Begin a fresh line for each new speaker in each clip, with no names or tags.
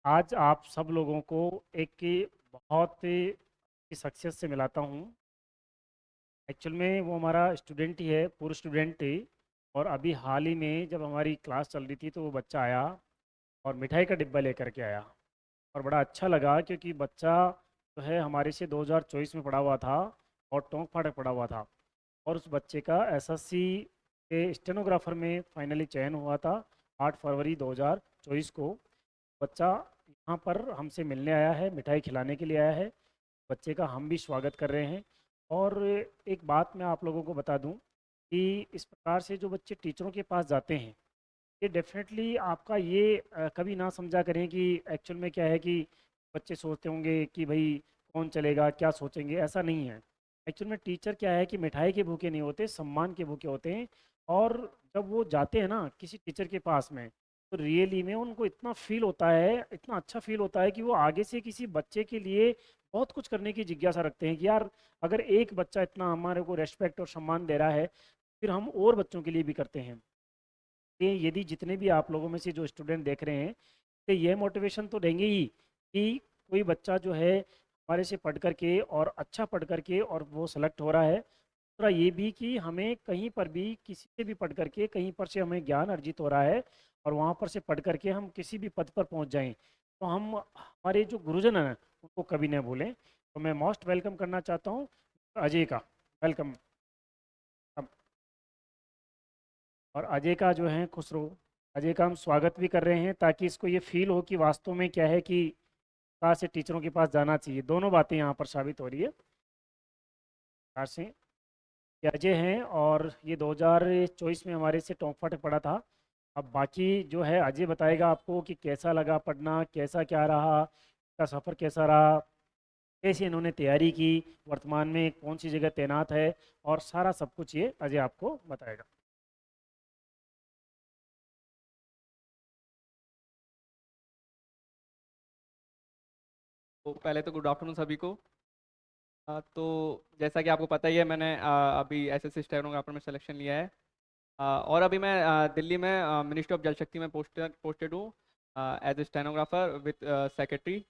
आज आप सब लोगों को एक की बहुत ही सक्सेस से मिलाता हूँ। एक्चुअल में वो हमारा स्टूडेंट ही है, पूर्व स्टूडेंट ही। और अभी हाल ही में जब हमारी क्लास चल रही थी तो वो बच्चा आया और मिठाई का डिब्बा लेकर के आया। और बड़ा अच्छा लगा क्योंकि बच्चा जो है हमारे से 2024 में पढ़ा हुआ था और टोंक फाटक पढ़ा हुआ था। और उस बच्चे का एसएससी के स्टेनोग्राफर में फाइनली चयन हुआ था 8 फरवरी 2024 को। बच्चा यहाँ पर हमसे मिलने आया है, मिठाई खिलाने के लिए आया है। बच्चे का हम भी स्वागत कर रहे हैं। और एक बात मैं आप लोगों को बता दूं कि इस प्रकार से जो बच्चे टीचरों के पास जाते हैं, ये डेफिनेटली आपका ये कभी ना समझा करें कि एक्चुअल में क्या है कि बच्चे सोचते होंगे कि भाई कौन चलेगा, क्या सोचेंगे। ऐसा नहीं है। एक्चुअल में टीचर क्या है कि मिठाई के भूखे नहीं होते, सम्मान के भूखे होते हैं। और जब वो जाते हैं ना किसी टीचर के पास में, तो रियली में उनको इतना फील होता है, इतना अच्छा फील होता है कि वो आगे से किसी बच्चे के लिए बहुत कुछ करने की जिज्ञासा रखते हैं कि यार अगर एक बच्चा इतना हमारे को रेस्पेक्ट और सम्मान दे रहा है, फिर हम और बच्चों के लिए भी करते हैं। ये यदि जितने भी आप लोगों में से जो स्टूडेंट देख रहे हैं, तो ये मोटिवेशन तो देंगे ही कि कोई बच्चा जो है हमारे से पढ़ करके और अच्छा पढ़ करके और वो सेलेक्ट हो रहा है। दूसरा ये भी कि हमें कहीं पर भी किसी से भी पढ़ करके कहीं पर से हमें ज्ञान अर्जित हो रहा है और वहाँ पर से पढ़ करके हम किसी भी पद पर पहुँच जाएं, तो हम हमारे जो गुरुजन हैं उनको कभी ना भूलें। तो मैं मोस्ट वेलकम करना चाहता हूँ अजय का। वेलकम। और अजय का जो है खुश रहो। अजय का हम स्वागत भी कर रहे हैं ताकि इसको ये फील हो कि वास्तव में क्या है कि कहाँ से टीचरों के पास जाना चाहिए। दोनों बातें यहाँ पर साबित हो रही है। कहाँ से ये अजय हैं और ये 2024 में हमारे से टॉप फाटक पढ़ा था। अब बाकी जो है अजय बताएगा आपको कि कैसा लगा पढ़ना, कैसा क्या रहा, का सफ़र कैसा रहा, कैसे इन्होंने तैयारी की, वर्तमान में कौन सी जगह तैनात है, और सारा सब कुछ ये अजय आपको बताएगा।
तो पहले तो गुड आफ्टरनून सभी को। तो जैसा कि आपको पता ही है, मैंने अभी एसएससी स्टेनोग्राफर में सिलेक्शन लिया है। और अभी मैं दिल्ली में मिनिस्ट्री ऑफ जल शक्ति में पोस्टेड पोस्टेड हूँ as a stenographer with secretary.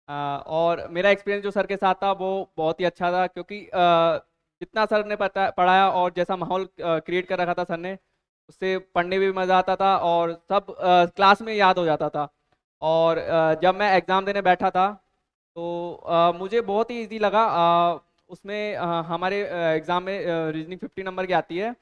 और मेरा एक्सपीरियंस जो सर के साथ था वो बहुत ही अच्छा था, क्योंकि जितना सर ने पढ़ाया और जैसा माहौल क्रिएट कर रखा था सर ने, उससे पढ़ने में भी मज़ा आता था और सब क्लास में याद हो जाता था। और जब मैं एग्ज़ाम देने बैठा था तो मुझे बहुत ही इजी लगा। उसमें हमारे एग्ज़ाम में रीजनिंग 50 नंबर की आती है,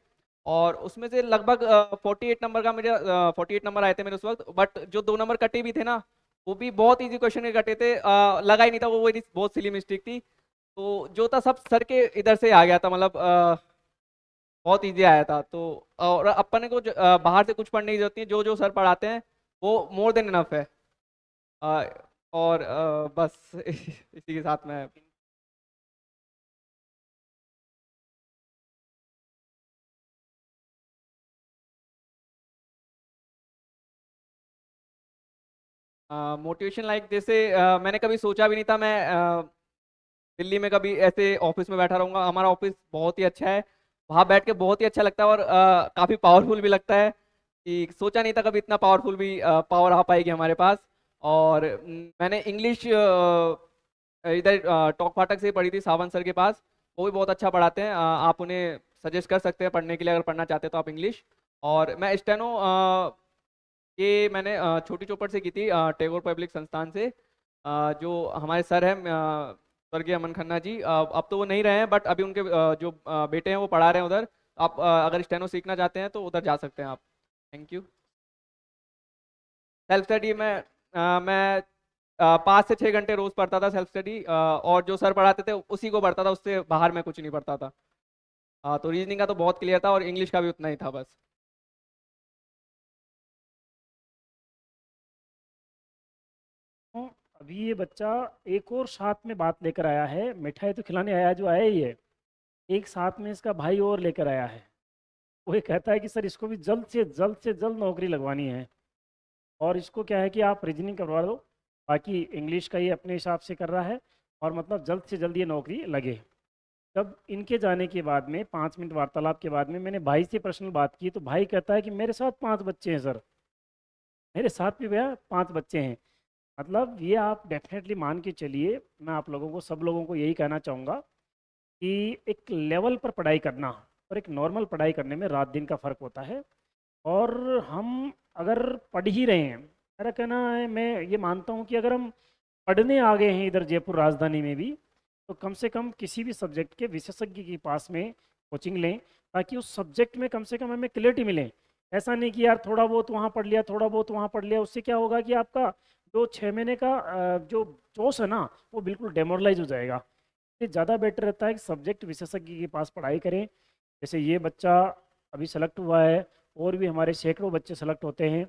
और उसमें से लगभग 48 नंबर का मेरे 48 नंबर आए थे मेरे उस वक्त। बट जो 2 नंबर कटे भी थे ना, वो भी बहुत इजी क्वेश्चन के कटे थे। लगा ही नहीं था, वो मेरी बहुत सिली मिस्टेक थी। तो जो था सब सर के इधर से आ गया था, मतलब बहुत इजी आया था। तो और अपन को बाहर से कुछ पढ़ने की जरूरत नहीं है, जो जो सर पढ़ाते हैं वो मोर देन इनफ है। अ, और बस इसी के साथ मैं मोटिवेशन लाइक जैसे मैंने कभी सोचा भी नहीं था मैं दिल्ली में कभी ऐसे ऑफिस में बैठा रहूंगा। हमारा ऑफिस बहुत ही अच्छा है, वहाँ बैठ के बहुत ही अच्छा लगता है, और काफ़ी पावरफुल भी लगता है। कि सोचा नहीं था कभी इतना पावरफुल भी पावर आ पाएगी हमारे पास। और मैंने इंग्लिश इधर टॉक फाटक से ही पढ़ी थी, सावंत सर के पास। वो भी बहुत अच्छा पढ़ाते हैं। आप उन्हें सजेस्ट कर सकते हैं पढ़ने के लिए, अगर पढ़ना चाहते हैं तो आप इंग्लिश। और मैं स्टेनो ये मैंने छोटी चौपड़ से की थी, टैगोर पब्लिक संस्थान से। जो हमारे सर हैं स्वर्गीय अमन खन्ना जी, अब तो वो नहीं रहे हैं, बट अभी उनके जो बेटे हैं वो पढ़ा रहे हैं उधर। आप अगर स्टेनो सीखना चाहते हैं तो उधर जा सकते हैं आप। Thank you. सेल्फ स्टडी में मैं 5 से 6 घंटे रोज पढ़ता था सेल्फ स्टडी, और जो सर पढ़ाते थे उसी को पढ़ता था, उससे बाहर मैं कुछ नहीं पढ़ता था। तो रीजनिंग का तो बहुत क्लियर था, और इंग्लिश का भी उतना ही था बस।
तो अभी ये बच्चा एक और साथ में बात लेकर आया है, मिठाई तो खिलाने आया जो आया ही है, एक साथ में इसका भाई और लेकर आया है। वो ये कहता है कि सर इसको भी जल्द से जल्द से जल्द नौकरी लगवानी है, और इसको क्या है कि आप रीजनिंग करवा दो, बाकी इंग्लिश का ये अपने हिसाब से कर रहा है, और मतलब जल्द से जल्द ये नौकरी लगे। जब इनके जाने के बाद में 5 मिनट वार्तालाप के बाद में मैंने भाई से पर्सनल बात की, तो भाई कहता है कि मेरे साथ 5 बच्चे हैं सर, मेरे साथ भी भैया 5 बच्चे हैं। मतलब ये आप डेफिनेटली मान के चलिए, मैं आप लोगों को, सब लोगों को यही कहना चाहूँगा कि एक लेवल पर पढ़ाई करना और एक नॉर्मल पढ़ाई करने में रात दिन का फ़र्क होता है। और हम अगर पढ़ ही रहे हैं, मेरा कहना है, मैं ये मानता हूँ कि अगर हम पढ़ने आ गए हैं इधर जयपुर राजधानी में भी, तो कम से कम किसी भी सब्जेक्ट के विशेषज्ञ के पास में कोचिंग लें, ताकि उस सब्जेक्ट में कम से कम हमें क्लियरिटी मिले। ऐसा नहीं कि यार थोड़ा बहुत वहाँ पढ़ लिया, थोड़ा बहुत वहाँ पढ़ लिया, उससे क्या होगा कि आपका जो 6 महीने का जो जोश है ना, वो बिल्कुल डेमोरलाइज हो जाएगा। ये ज़्यादा बेटर रहता है कि सब्जेक्ट विशेषज्ञ के पास पढ़ाई करें। जैसे ये बच्चा अभी सेलेक्ट हुआ है, और भी हमारे सैकड़ों बच्चे सेलेक्ट होते हैं,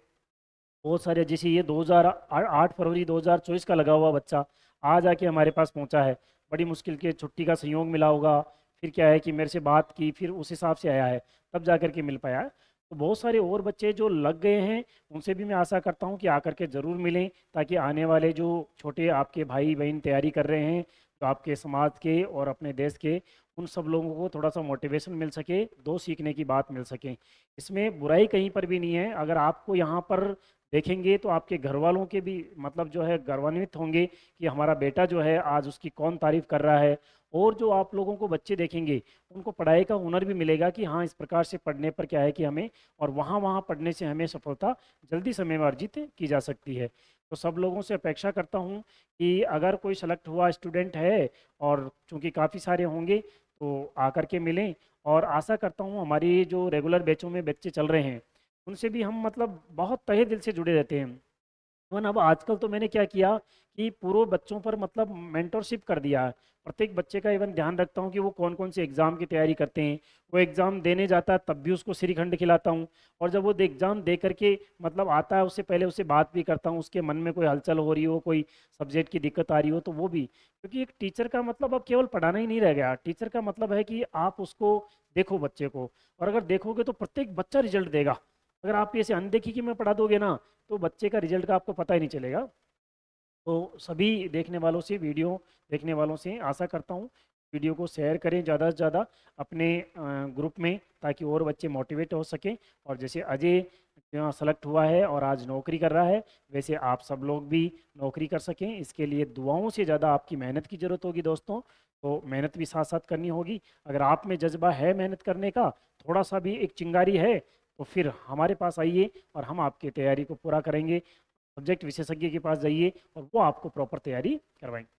बहुत सारे। जैसे ये 2008 फरवरी 2024 का लगा हुआ बच्चा आज आके हमारे पास पहुंचा है, बड़ी मुश्किल के छुट्टी का संयोग मिला होगा, फिर क्या है कि मेरे से बात की, फिर उस हिसाब से आया है, तब जा कर के मिल पाया है। तो बहुत सारे और बच्चे जो लग गए हैं, उनसे भी मैं आशा करता हूं कि आकर के ज़रूर मिलें, ताकि आने वाले जो छोटे आपके भाई बहन तैयारी कर रहे हैं, जो आपके समाज के और अपने देश के, उन सब लोगों को थोड़ा सा मोटिवेशन मिल सके, दो सीखने की बात मिल सके। इसमें बुराई कहीं पर भी नहीं है। अगर आपको यहाँ पर देखेंगे तो आपके घर वालों के भी मतलब जो है गौरवान्वित होंगे कि हमारा बेटा जो है आज उसकी कौन तारीफ कर रहा है। और जो आप लोगों को बच्चे देखेंगे, उनको पढ़ाई का हुनर भी मिलेगा कि हाँ, इस प्रकार से पढ़ने पर क्या है कि हमें, और वहाँ वहाँ पढ़ने से हमें सफलता जल्दी समय में अर्जित की जा सकती है। तो सब लोगों से अपेक्षा करता हूँ कि अगर कोई सेलेक्ट हुआ स्टूडेंट है, और चूंकि काफ़ी सारे होंगे, तो आकर के मिलें। और आशा करता हूँ हमारी जो रेगुलर बैचों में बच्चे चल रहे हैं, उनसे भी हम मतलब बहुत तहे दिल से जुड़े रहते हैं। इवन अब आजकल तो मैंने क्या किया कि पूर्व बच्चों पर मतलब मेंटरशिप कर दिया है। प्रत्येक बच्चे का इवन ध्यान रखता हूँ कि वो कौन कौन से एग्ज़ाम की तैयारी करते हैं। वो एग्ज़ाम देने जाता है तब भी उसको श्रीखंड खिलाता हूँ, और जब वो एग्ज़ाम दे करके मतलब आता है, उससे पहले उससे बात भी करता हूँ, उसके मन में कोई हलचल हो रही हो, कोई सब्जेक्ट की दिक्कत आ रही हो, तो वो भी। क्योंकि एक टीचर का मतलब अब केवल पढ़ाना ही नहीं रह गया। टीचर का मतलब है कि आप उसको देखो, बच्चे को, और अगर देखोगे तो प्रत्येक बच्चा रिजल्ट देगा। अगर आप ऐसे अनदेखी कि मैं पढ़ा दोगे ना, तो बच्चे का रिजल्ट का आपको पता ही नहीं चलेगा। तो सभी देखने वालों से, वीडियो देखने वालों से आशा करता हूँ वीडियो को शेयर करें ज़्यादा से ज़्यादा अपने ग्रुप में, ताकि और बच्चे मोटिवेट हो सकें। और जैसे अजय यहाँ सेलेक्ट हुआ है और आज नौकरी कर रहा है, वैसे आप सब लोग भी नौकरी कर सकें। इसके लिए दुआओं से ज़्यादा आपकी मेहनत की ज़रूरत होगी दोस्तों। तो मेहनत भी साथ साथ करनी होगी। अगर आप में जज्बा है मेहनत करने का, थोड़ा सा भी एक चिंगारी है, तो फिर हमारे पास आइए और हम आपकी तैयारी को पूरा करेंगे। सब्जेक्ट विशेषज्ञ के पास जाइए और वो आपको प्रॉपर तैयारी करवाएंगे।